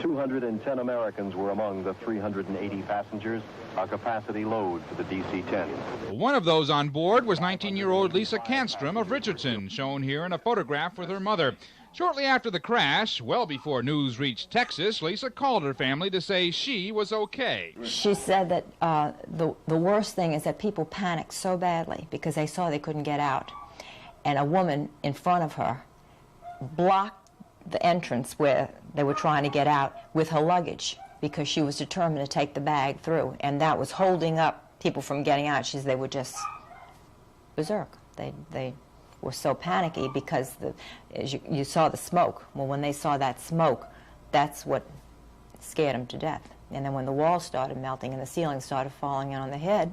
210 Americans were among the 380 passengers, a capacity load for the DC-10. One of those on board was 19-year-old 𝗦𝗲𝗃𝗁𝗃 of Richardson, shown here in a photograph with her mother. Shortly after the crash, well before news reached Texas, Lisa called her family to say she was okay. She said that the worst thing is that people panicked so badly because they saw they couldn't get out. And a woman in front of her blocked the entrance where they were trying to get out with her luggage because she was determined to take the bag through, and that was holding up people from getting out. She said they were just berserk. They were so panicky because as you saw the smoke. Well, when they saw that smoke, that's what scared them to death. And then when the walls started melting and the ceiling started falling in on the head,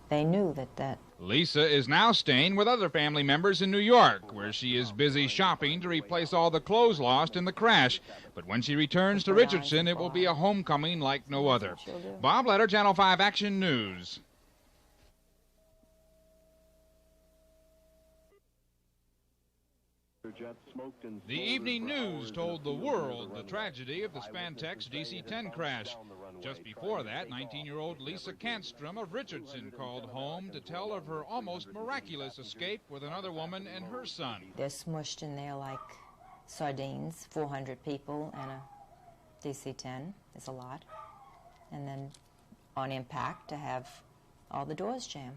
they knew that Lisa is now staying with other family members in New York, where she is busy shopping to replace all the clothes lost in the crash. But when she returns to Richardson, it will be a homecoming like no other. Bob Leder, Channel 5 Action News. The evening news told the world the tragedy of the Spantax DC-10 crash. Just before that, 19-year-old 𝗦𝗃𝗁𝗃𝗁𝗃 of Richardson called home to tell of her almost miraculous escape with another woman and her son. they're smushed in there like sardines, 400 people, and a DC-10 is a lot. And then on impact to have all the doors jam.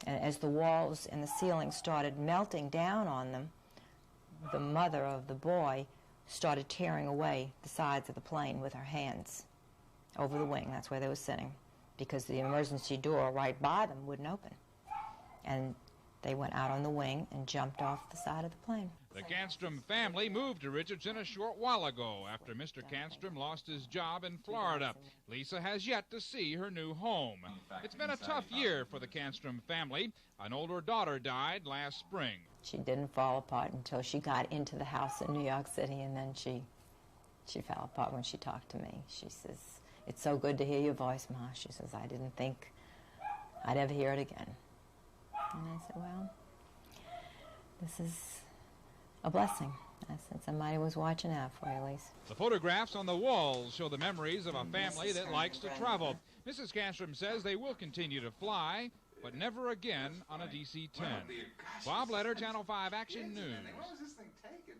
And as the walls and the ceiling started melting down on them, the mother of the boy started tearing away the sides of the plane with her hands over the wing. That's where they were sitting, because the emergency door right by them wouldn't open. And they went out on the wing and jumped off the side of the plane. The 𝗫𝗁𝗃 family moved to Richardson a short while ago after Mr. 𝗫𝗁𝗃 lost his job in Florida. Lisa has yet to see her new home. It's been a tough year for the 𝗫𝗁𝗃 family. An older daughter died last spring. She didn't fall apart until she got into the house in New York City, and then she fell apart when she talked to me. She says, "It's so good to hear your voice, Ma." She says, "I didn't think I'd ever hear it again." And I said, well, this is a blessing. I said, somebody was watching out for you, Lisa. The photographs on the walls show the memories of a family that likes to travel. Mrs. 𝗫𝗁𝗃 says they will continue to fly, but never again on a DC-10. Bob Leder, Channel 5 Action News. Where was this thing taken?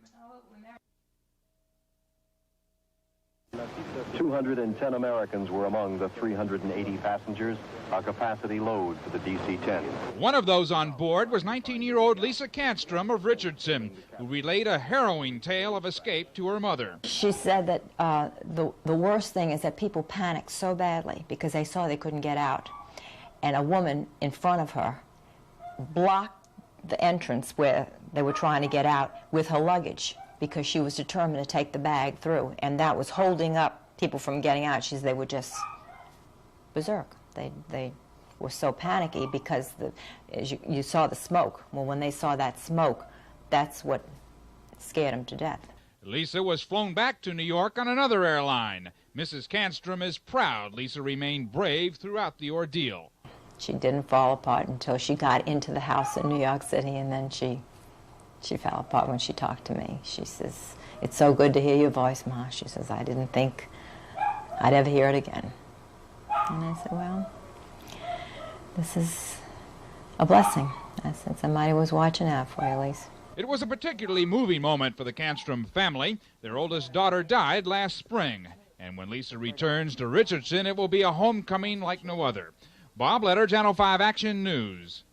210 Americans were among the 380 passengers, a capacity load for the DC-10. One of those on board was 19-year-old 𝗦𝗃𝗁𝗃𝗁𝗃 of Richardson, who relayed a harrowing tale of escape to her mother. She said that the worst thing is that people panicked so badly because they saw they couldn't get out. And a woman in front of her blocked the entrance where they were trying to get out with her luggage because she was determined to take the bag through, and that was holding up people from getting out. She said they were just berserk. They were so panicky because as you saw the smoke. Well, when they saw that smoke, that's what scared them to death. Lisa was flown back to New York on another airline. Mrs. 𝗫𝗁𝗃 is proud Lisa remained brave throughout the ordeal. She didn't fall apart until she got into the house in New York City, and then she fell apart when she talked to me. She says, "It's so good to hear your voice, Ma." She says, "I didn't think I'd ever hear it again." And I said, well, this is a blessing. I said, somebody was watching out for you, Lisa. It was a particularly moving moment for the 𝗫𝗁𝗃 family. Their oldest daughter died last spring, and when Lisa returns to Richardson, it will be a homecoming like no other. Bob Leder, Channel 5 Action News.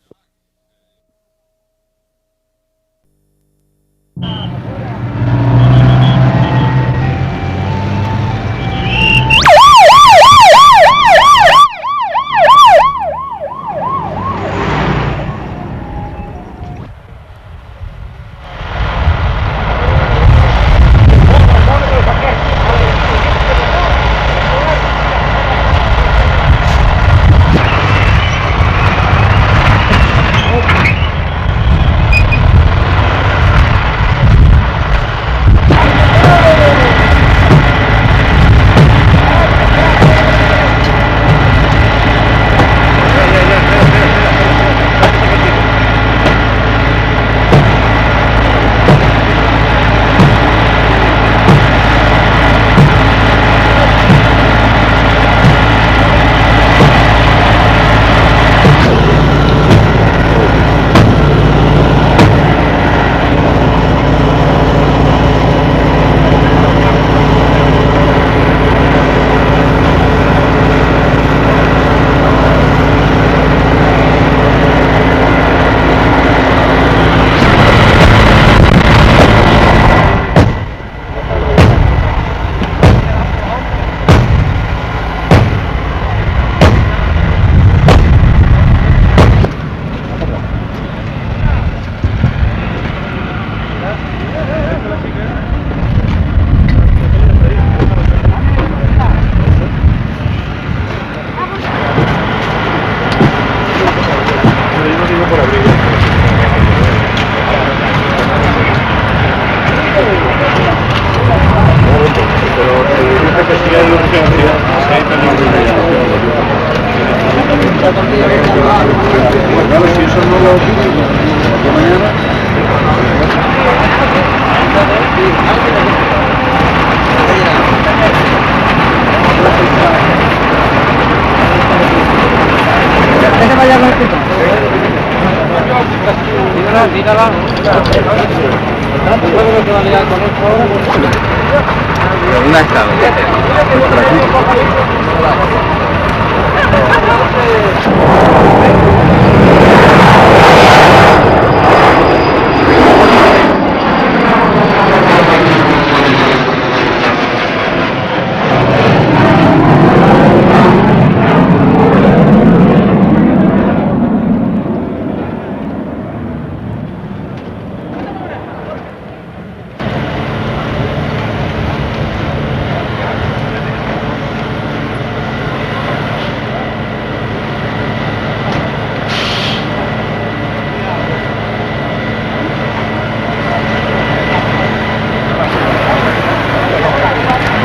¿Dónde ha estado?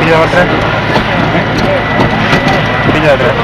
Pilla atrás. Pilla atrás.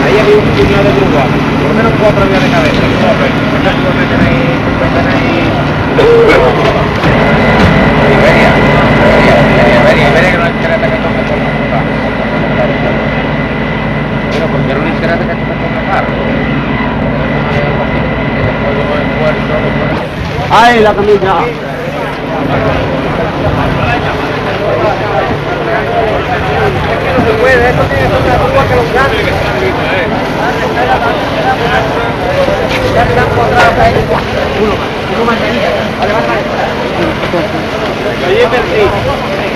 Ahí hay un puñado de grúa, por lo menos 4 vías de cabeza. Iberia, que no es interesa que toque por la. Pero porque no interesa que toque por la. ¡Ay, la camisa! No se puede, esto tiene que ser una curva que los grandes. Ya están cuadrados ahí. Uno más ahí. Vale, vale. Oye, pero sí,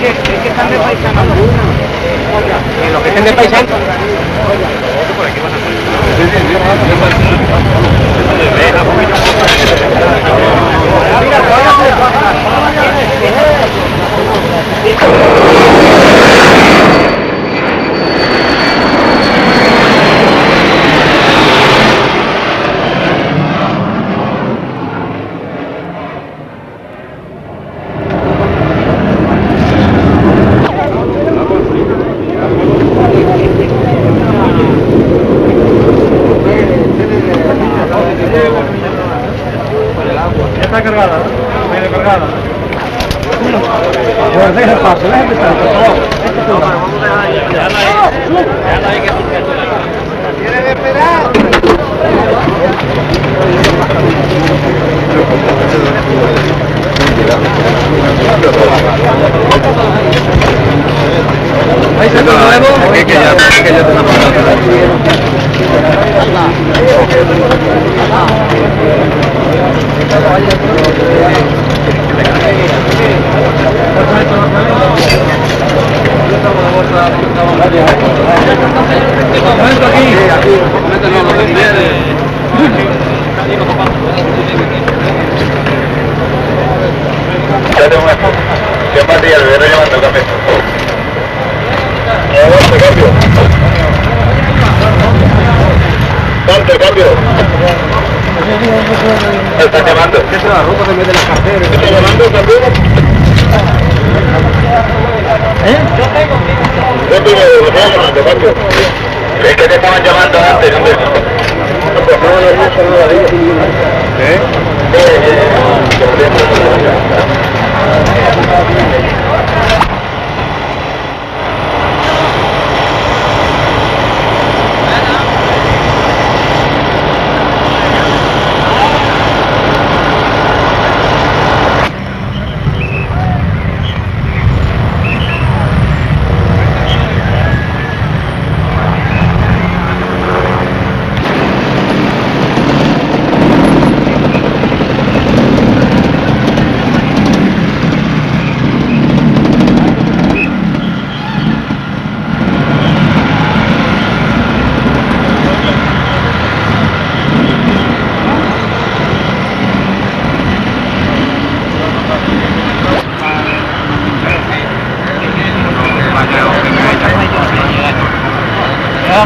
es que están de paisano. En lo que estén de paisano. Por aquí van a salir. Está cargada, ¿no? Viene cargada. Pues deja el paso, deja empezar, por favor. Vamos a dejar ahí. Ya no hay que ¡tiene que esperar! ¿Vais a nuevo? Es que ya te la ¿qué partida le voy llevando el café? Cambio. Cambio. ¿Me están llamando? ¿Qué se la ropa en vez de la cartera? ¿Me están llamando también? Yo estoy llamando, Cambio. Es que te estaban llamando antes, hombre.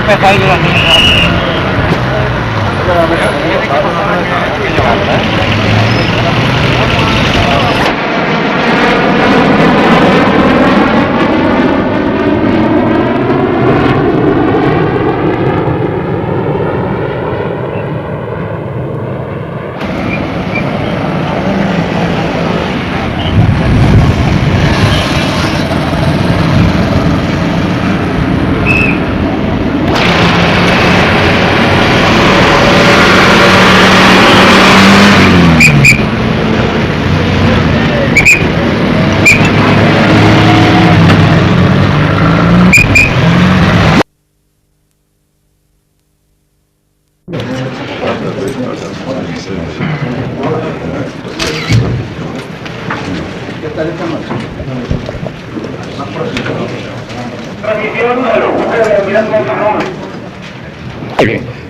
empezar yo la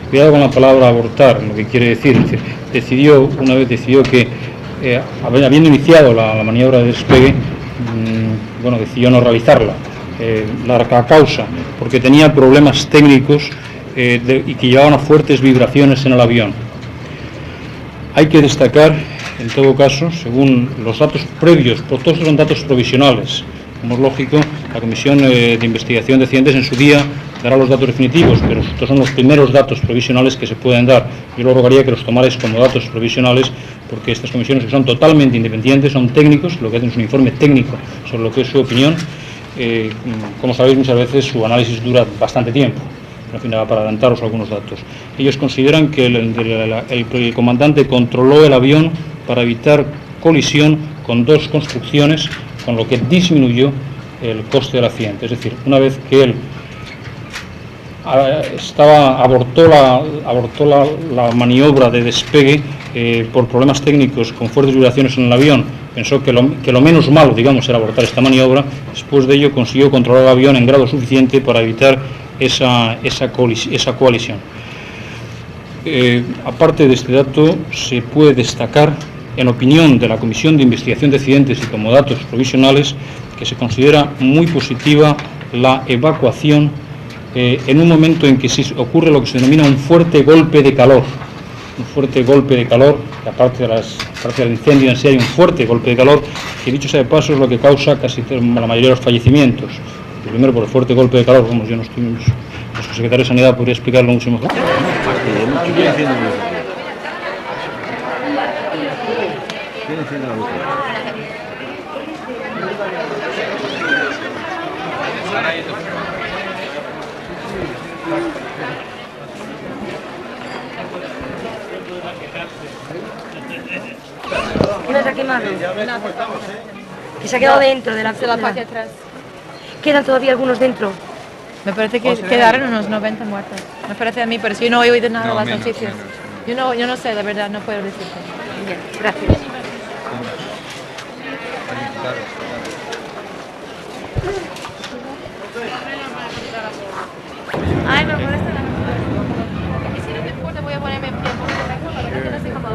Cuidado con la palabra abortar, lo que quiere decir, una vez decidió que, habiendo iniciado la maniobra de despegue, decidió no realizarla. La causa, porque tenía problemas técnicos y que llevaban a fuertes vibraciones en el avión. Hay que destacar, en todo caso, según los datos previos, todos son datos provisionales, como es lógico, la Comisión de Investigación de Accidentes en su día dará los datos definitivos, pero estos son los primeros datos provisionales que se pueden dar. Yo lo rogaría que los tomarais como datos provisionales, porque estas comisiones, que son totalmente independientes, son técnicos, lo que hacen es un informe técnico sobre lo que es su opinión. Como sabéis, muchas veces su análisis dura bastante tiempo, en fin, para adelantaros algunos datos. Ellos consideran que el comandante controló el avión para evitar colisión con dos construcciones, con lo que disminuyó el coste del accidente. Es decir, una vez que él abortó la maniobra de despegue por problemas técnicos con fuertes vibraciones en el avión, pensó que lo menos malo, digamos, era abortar esta maniobra. Después de ello consiguió controlar el avión en grado suficiente para evitar esa colisión. Aparte de este dato, se puede destacar, en opinión de la Comisión de Investigación de Accidentes y como datos provisionales, que se considera muy positiva la evacuación en un momento en que ocurre lo que se denomina un fuerte golpe de calor. Un fuerte golpe de calor, que aparte del incendio en sí hay un fuerte golpe de calor, que dicho sea de paso es lo que causa casi la mayoría de los fallecimientos. Primero por el fuerte golpe de calor, como yo no estoy, nuestro secretario de Sanidad podría explicarlo mucho mejor. ¿No se ha quemado? Que se ha quedado dentro de la parte de atrás. ¿Quedan todavía algunos dentro? Me parece que quedaron unos 90 muertos. Me parece a mí, pero si yo no he oído nada de las noticias. Yo no sé, la verdad, no puedo decirte. Bien, gracias. Ay, me molesta la noticia. Y si no te importa, voy a ponerme en pie porque no sé cómo.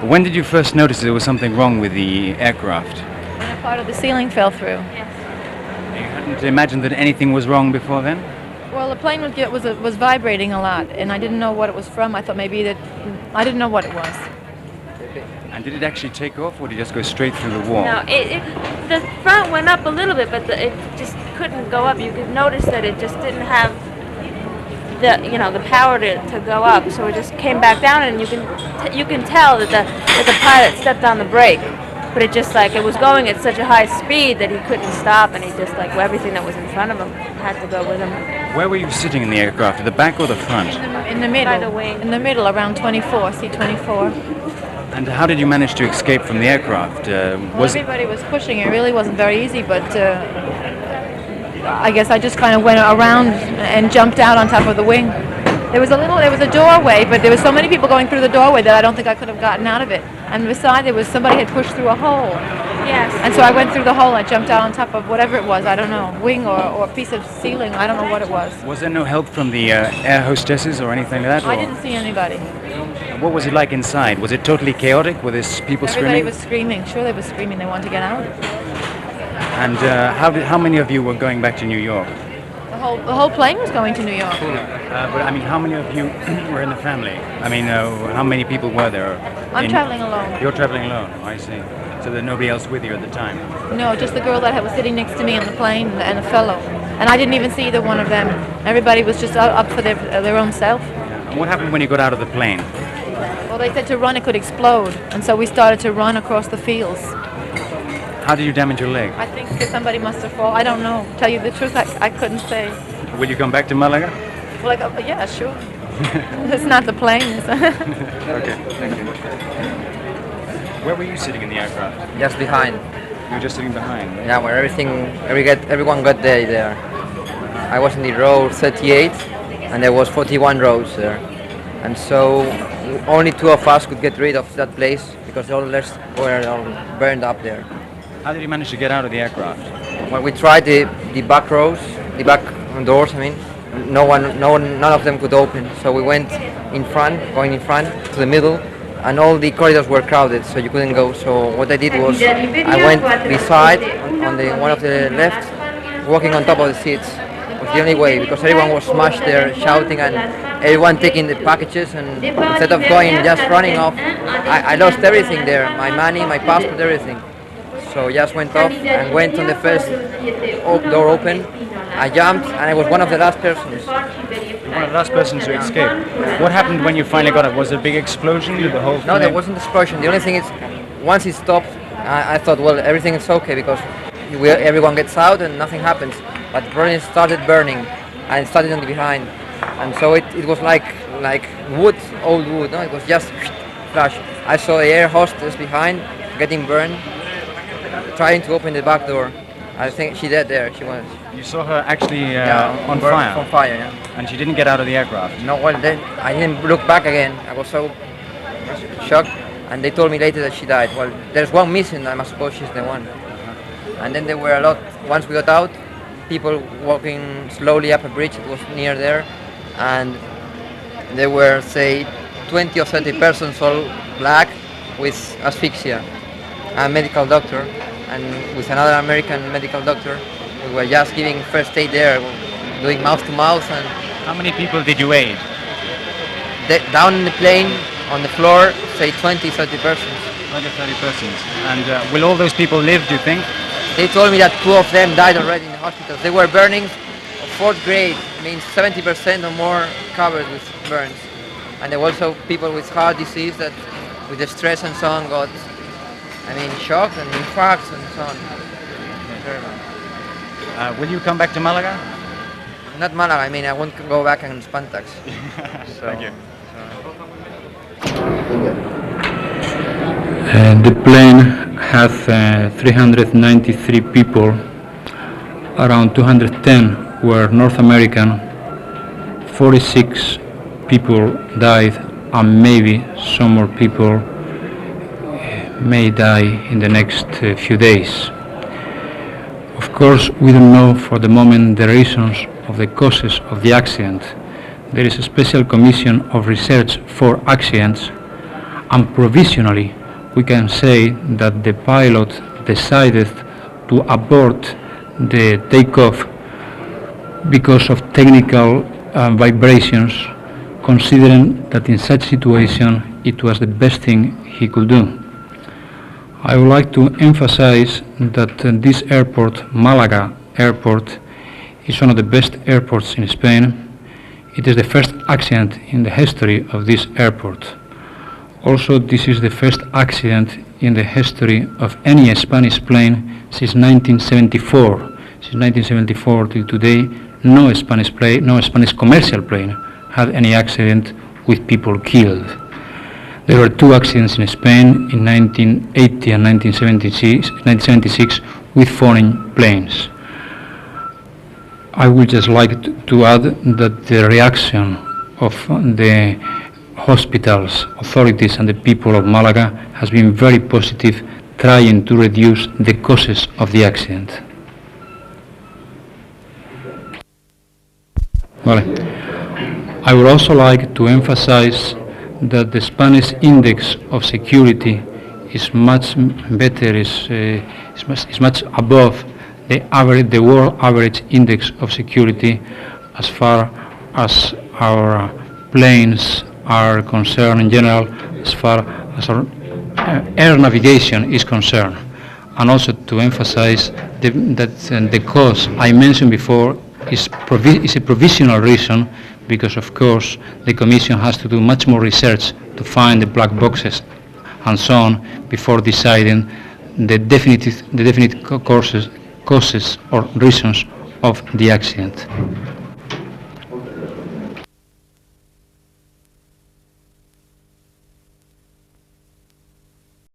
When did you first notice there was something wrong with the aircraft? When a part of the ceiling fell through. You hadn't imagined that anything was wrong before then? Well, the plane was vibrating a lot, and I didn't know what it was from. I thought maybe that I didn't know what it was. And did it actually take off, or did it just go straight through the wall? No, the front went up a little bit, but it just couldn't go up. You could notice that it just didn't have the power to go up, so it just came back down, and you can tell that the pilot stepped on the brake, but it just it was going at such a high speed that he couldn't stop, and he just everything that was in front of him had to go with him. Where were you sitting in the aircraft, at the back or the front? In the middle. By the wing. In the middle, around 24, C-24. And how did you manage to escape from the aircraft? Everybody was pushing. It really wasn't very easy, but I guess I just kind of went around and jumped out on top of the wing. There was a doorway, but there was so many people going through the doorway that I don't think I could have gotten out of it. And beside somebody had pushed through a hole. Yes. And so I went through the hole. I jumped out on top of whatever it was. I don't know, wing or a piece of ceiling. I don't know what it was. Was there no help from the air hostesses or anything like that? I didn't see anybody. And what was it like inside? Was it totally chaotic? Were there people screaming? Everybody was screaming. Sure, they were screaming. They wanted to get out. And how many of you were going back to New York? The whole plane was going to New York. But I mean, how many of you were in the family? I mean, how many people were there? I'm traveling alone. You're traveling alone, I see. So there's nobody else with you at the time? No, just the girl that was sitting next to me on the plane and a fellow. And I didn't even see either one of them. Everybody was just up for their own self. And what happened when you got out of the plane? Well, they said to run, it could explode. And so we started to run across the fields. How did you damage your leg? I think that somebody must have fallen. I don't know. Tell you the truth, I couldn't say. Will you come back to Málaga? Well, yeah, sure. It's not the plane. Okay, thank you. Where were you sitting in the aircraft? Just behind. You were just sitting behind? Right? Yeah, where everyone got there. I was in the row 38, and there was 41 rows there. And so only 2 of us could get rid of that place because all the rest were all burned up there. How did you manage to get out of the aircraft? Well, we tried the back rows, the back doors. I mean, none of them could open. So we went going in front to the middle, and all the corridors were crowded, so you couldn't go. So what I did was I went beside on the one of the left, walking on top of the seats. It was the only way because everyone was smashed there, shouting, and everyone taking the packages. And instead of going just running off, I lost everything there: my money, my passport, everything. So I just went off and went on the first door open. I jumped and I was one of the last persons. One of the last persons to escape. What happened when you finally got up? Was there a big explosion? Did the whole No, there wasn't an explosion. The only thing is, once it stopped, I thought, well, everything is okay because everyone gets out and nothing happens. But the plane started burning and it started on the behind. And so it was like wood, old wood. No, it was just flash. I saw the air hostess behind getting burned, trying to open the back door. I think she dead there. She was. You saw her actually on fire? On fire, yeah. And she didn't get out of the aircraft? No, well, then I didn't look back again. I was so shocked, and they told me later that she died. Well, there's one missing, I suppose she's the one. And then there were a lot, once we got out, people walking slowly up a bridge. It was near there, and there were, say, 20 or 30 persons, all black, with asphyxia. A medical doctor, and with another American medical doctor. We were just giving first aid there, doing mouth to mouth. And how many people did you aid? Down in the plane, on the floor, say 20, 30 persons. 20, 30 persons. And will all those people live, do you think? They told me that 2 of them died already in the hospitals. They were burning of 4th grade, means 70% or more covered with burns. And there were also people with heart disease that, with the stress and so on, got, shocked and infarcts and so on. Will you come back to Málaga? Not Málaga, I won't go back on Spantax. Thank you. The plane has 393 people. Around 210 were North American. 46 people died, and maybe some more people may die in the next few days. Of course, we don't know for the moment the reasons of the causes of the accident. There is a special commission of research for accidents, and provisionally we can say that the pilot decided to abort the takeoff because of technical vibrations, considering that in such situation it was the best thing he could do. I would like to emphasize that this airport, Málaga Airport, is one of the best airports in Spain. It is the first accident in the history of this airport. Also, this is the first accident in the history of any Spanish plane since 1974. Since 1974 till today, no Spanish commercial plane had any accident with people killed. There were 2 accidents in Spain in 1980 and 1976 with foreign planes. I would just like to add that the reaction of the hospitals, authorities and the people of Málaga has been very positive, trying to reduce the causes of the accident. I would also like to emphasize that the Spanish index of security is much better, is much above the world average index of security as far as our planes are concerned in general, as far as our air navigation is concerned. And also to emphasize that the cause I mentioned before is a provisional reason, because of course the Commission has to do much more research to find the black boxes and so on before deciding the definite causes or reasons of the accident.